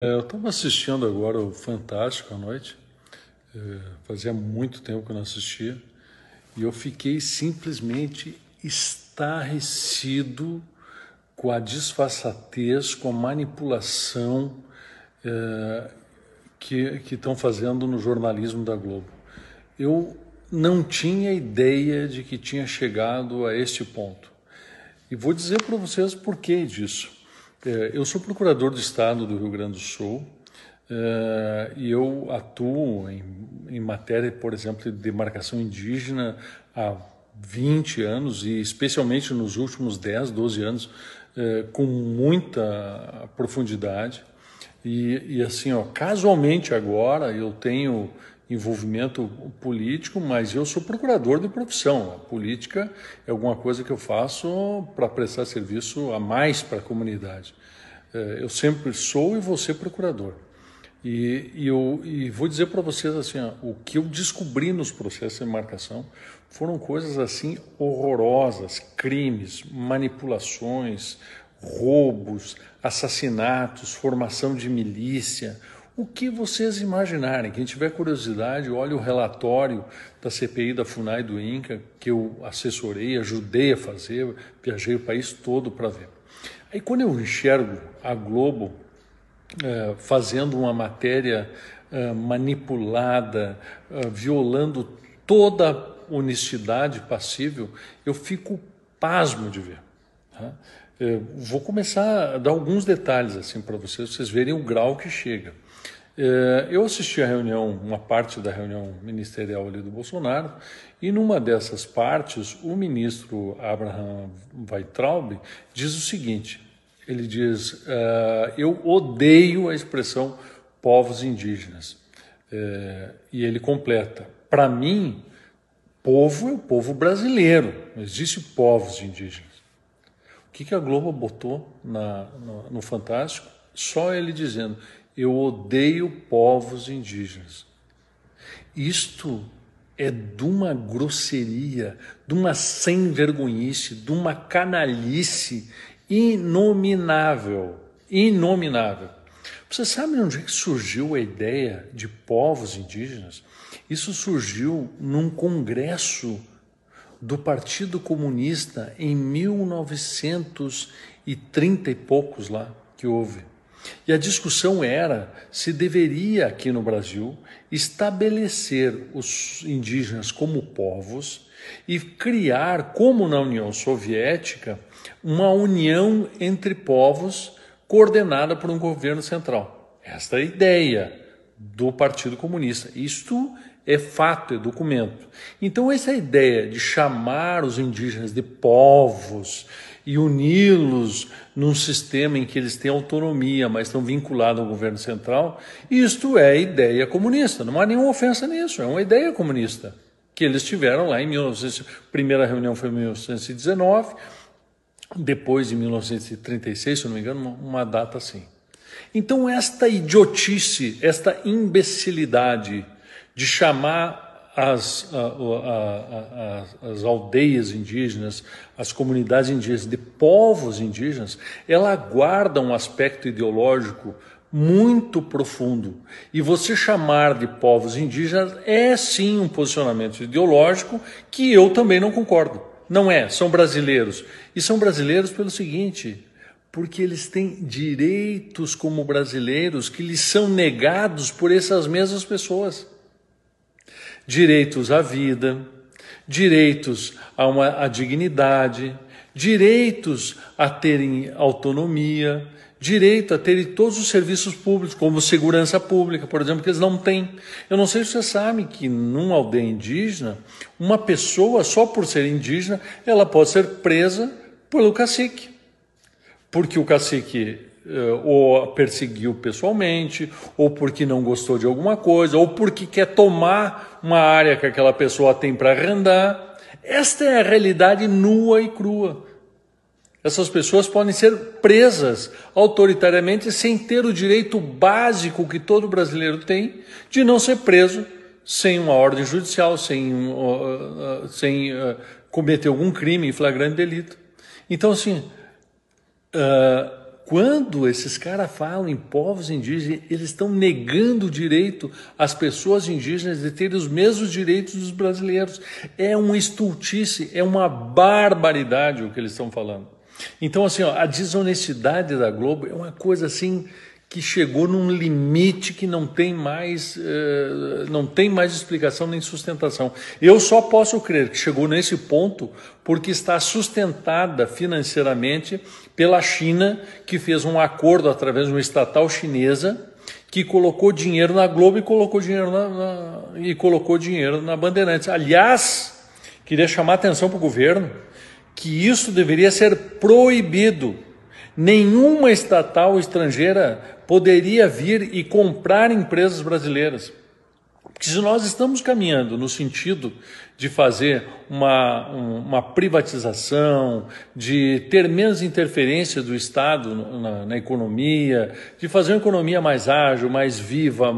Eu estava assistindo agora o Fantástico à noite. Fazia muito tempo que eu não assistia. E eu fiquei simplesmente estarrecido com a disfarçatez, com a manipulação que estão fazendo no jornalismo da Globo. Eu não tinha ideia de que tinha chegado a este ponto. E vou dizer para vocês por que disso. Eu sou procurador do Estado do Rio Grande do Sul e eu atuo em matéria, por exemplo, de demarcação indígena há 20 anos e especialmente nos últimos 10, 12 anos com muita profundidade. E assim, casualmente agora eu tenho envolvimento político, mas eu sou procurador de profissão. A política é alguma coisa que eu faço para prestar serviço a mais para a comunidade. Eu sempre sou e vou ser procurador. E vou dizer para vocês assim, o que eu descobri nos processos de demarcação foram coisas assim horrorosas, crimes, manipulações, roubos, assassinatos, formação de milícia, o que vocês imaginarem. Quem tiver curiosidade, olhe o relatório da CPI da FUNAI do INCA, que eu assessorei, ajudei a fazer, viajei o país todo para ver. Aí quando eu enxergo a Globo fazendo uma matéria manipulada, violando toda a honestidade passível, eu fico pasmo de ver. Tá? Vou começar a dar alguns detalhes assim para vocês verem o grau que chega. Eu assisti a reunião, uma parte da reunião ministerial ali do Bolsonaro, e numa dessas partes, o ministro Abraham Weintraub diz o seguinte, ele diz, eu odeio a expressão povos indígenas. E ele completa, para mim, povo é o povo brasileiro, não existe povos indígenas. O que a Globo botou no Fantástico? Só ele dizendo, eu odeio povos indígenas. Isto é de uma grosseria, de uma sem-vergonhice, de uma canalice inominável. Inominável. Você sabe onde é que surgiu a ideia de povos indígenas? Isso surgiu num congresso do Partido Comunista em 1930 e poucos lá que houve. E a discussão era se deveria aqui no Brasil estabelecer os indígenas como povos e criar, como na União Soviética, uma união entre povos coordenada por um governo central. Esta é a ideia do Partido Comunista. Isto é fato, é documento. Então essa ideia de chamar os indígenas de povos e uni-los num sistema em que eles têm autonomia, mas estão vinculados ao governo central, isto é ideia comunista. Não há nenhuma ofensa nisso, é uma ideia comunista que eles tiveram lá em 1900. Primeira reunião foi em 1919, depois em 1936, se não me engano, uma data assim. Então esta idiotice, esta imbecilidade de chamar as aldeias indígenas, as comunidades indígenas de povos indígenas, ela guarda um aspecto ideológico muito profundo. E você chamar de povos indígenas é sim um posicionamento ideológico que eu também não concordo. Não é, são brasileiros. E são brasileiros pelo seguinte, porque eles têm direitos como brasileiros que lhes são negados por essas mesmas pessoas. Direitos à vida, direitos à dignidade, direitos a terem autonomia, direito a terem todos os serviços públicos, como segurança pública, por exemplo, que eles não têm. Eu não sei se você sabe que numa aldeia indígena, uma pessoa, só por ser indígena, ela pode ser presa pelo cacique. Porque o cacique ou perseguiu pessoalmente, ou porque não gostou de alguma coisa, ou porque quer tomar uma área que aquela pessoa tem para arrendar. Esta é a realidade nua e crua. Essas pessoas podem ser presas autoritariamente sem ter o direito básico que todo brasileiro tem de não ser preso sem uma ordem judicial, sem cometer algum crime em flagrante delito. Então, assim, Quando esses caras falam em povos indígenas, eles estão negando o direito às pessoas indígenas de terem os mesmos direitos dos brasileiros. É uma estultice, é uma barbaridade o que eles estão falando. Então, assim, ó, a desonestidade da Globo é uma coisa assim que chegou num limite que não tem mais explicação nem sustentação. Eu só posso crer que chegou nesse ponto porque está sustentada financeiramente pela China, que fez um acordo através de uma estatal chinesa que colocou dinheiro na Globo e colocou dinheiro na Bandeirantes. Aliás, queria chamar a atenção para o governo que isso deveria ser proibido. Nenhuma estatal estrangeira poderia vir e comprar empresas brasileiras. Porque se nós estamos caminhando no sentido de fazer uma privatização, de ter menos interferência do Estado na economia, de fazer uma economia mais ágil, mais viva,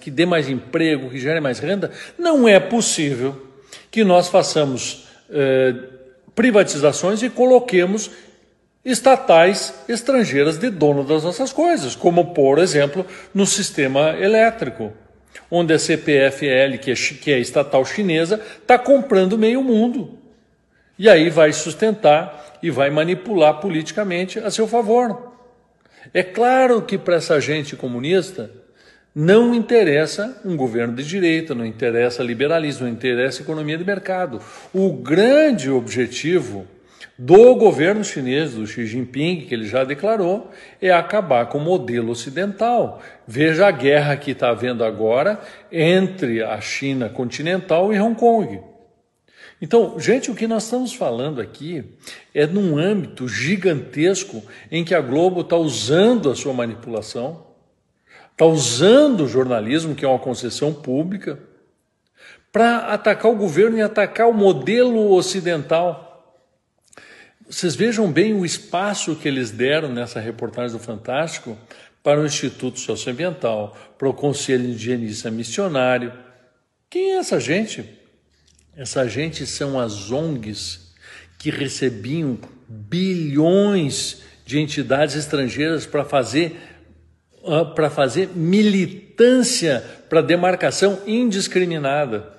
que dê mais emprego, que gere mais renda, não é possível que nós façamos privatizações e coloquemos estatais estrangeiras de dono das nossas coisas, como, por exemplo, no sistema elétrico, onde a CPFL, que é estatal chinesa, está comprando meio mundo. E aí vai sustentar e vai manipular politicamente a seu favor. É claro que para essa gente comunista não interessa um governo de direita, não interessa liberalismo, não interessa economia de mercado. O grande objetivo do governo chinês, do Xi Jinping, que ele já declarou, é acabar com o modelo ocidental. Veja a guerra que está havendo agora entre a China continental e Hong Kong. Então, gente, o que nós estamos falando aqui é num âmbito gigantesco em que a Globo está usando a sua manipulação, está usando o jornalismo, que é uma concessão pública, para atacar o governo e atacar o modelo ocidental. Vocês vejam bem o espaço que eles deram nessa reportagem do Fantástico para o Instituto Socioambiental, para o Conselho Indigenista Missionário. Quem é essa gente? Essa gente são as ONGs que recebiam bilhões de entidades estrangeiras para fazer militância para demarcação indiscriminada.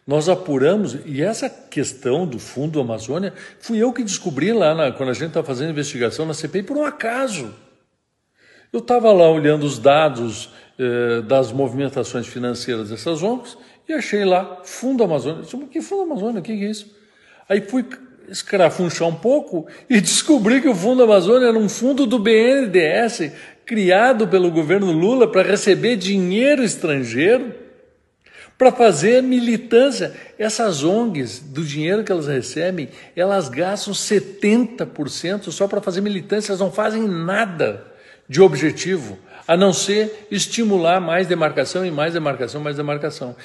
Nós apuramos, e essa questão do Fundo Amazônia, fui eu que descobri lá, quando a gente estava fazendo investigação na CPI, por um acaso. Eu estava lá olhando os dados das movimentações financeiras dessas ONGs e achei lá Fundo Amazônia. Eu disse, que Fundo Amazônia? O que é isso? Aí fui escrafunchar um pouco e descobri que o Fundo Amazônia era um fundo do BNDES, criado pelo governo Lula para receber dinheiro estrangeiro, para fazer militância. Essas ONGs, do dinheiro que elas recebem, elas gastam 70% só para fazer militância, elas não fazem nada de objetivo, a não ser estimular mais demarcação e mais demarcação, mais demarcação.